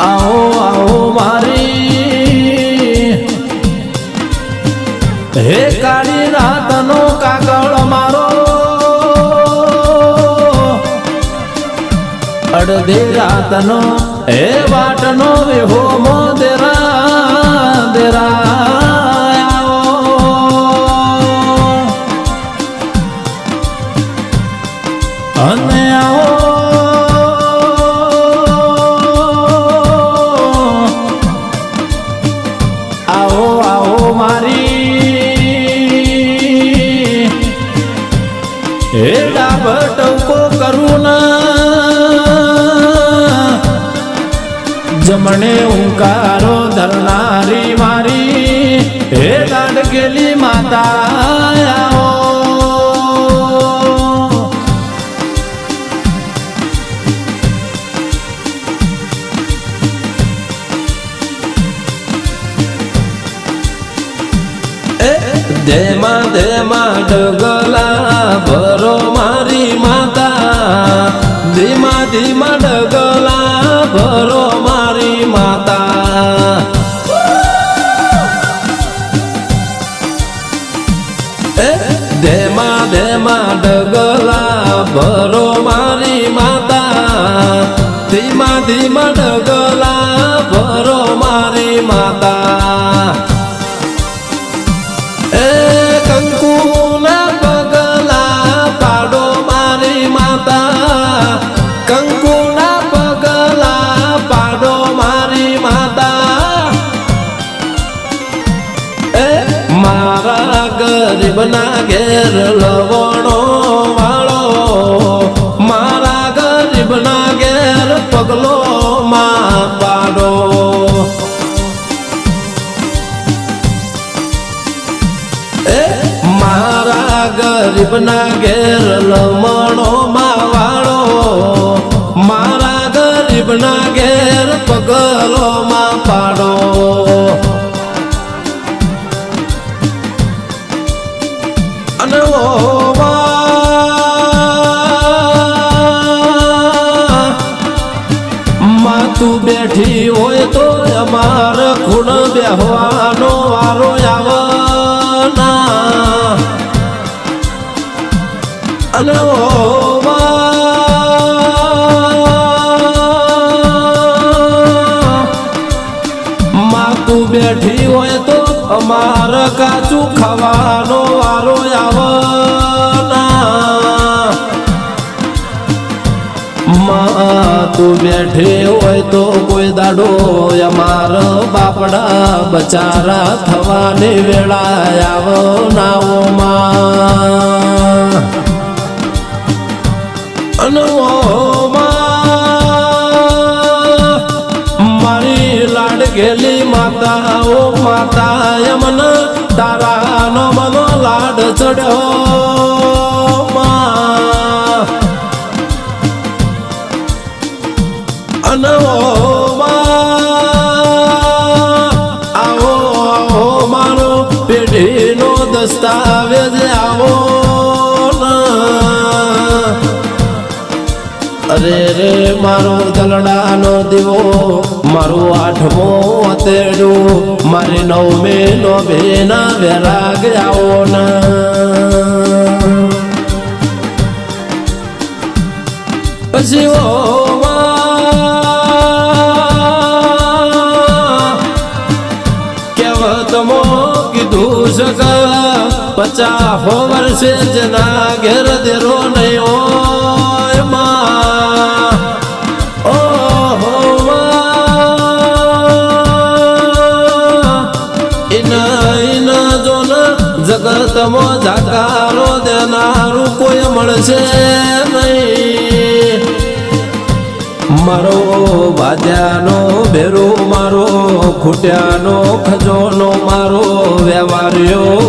आओ आओ मारी हे काली रातनो कागळ मारो अडधी रातनो हे वाटनो विहो मोदेरा देरा અને આવો આવો મારી હેડા ભટકો કરું જમણે ઉંકારો ધરનારી મારી હે લાડકેલી માતા ધેમા ધેમા ડગલા ભરો મારી માતા ધીમા ધીમા ડગલા ભરો મારી માતા ધેમા ધેમા ડગલા ભરો મારી માતા ધીમા ધીમા ડગલા ભરો મારી માતા કંકુના પગલા પાડો મારી માતા કંકુના પગલા પાડો મારી માતા મારા ગરીબના ઘેર લવણો વાળો મારા ગરીબના ઘેર પગલો માં પાડો ગરીબના ઘેર લમણો માવાળો મારા ગરીબના ઘેર પગલો માં પાડો અને માતું બેઠી હોય તો અમાર ખૂણ બેહવાનો વારો આવના અને માતું બેઠી હોય તો અમાર કાચું ખાવાનો વારો આવના માતું બેઠી હોય તો કોઈ દાડો અમાર બાપડા બચારા થવાની વેળા આવનાઓમાં મારી લાડકેલી માતા ઓ માતા યમન તારાનો મનો લાડ ચડ્યો અને આવો આવો મારો પેઢીનો દસ્તાવેજ આવો અરે રે મારો દલડાનો દીવો મારું 8મો અતેડું મારી 9મે નો બેના વેરાગ આવો ના પછી ઓ કેવતમો કીધું શક 50 વર્ષે જના ઘેર દેરો નહીં જગતમો જાકારો દેનારું કોઈ મળશે નહીં મારો વાદ્યાનો ભેરો મારો ખૂટ્યાનો ખજોનો મારો વ્યવહાર્યો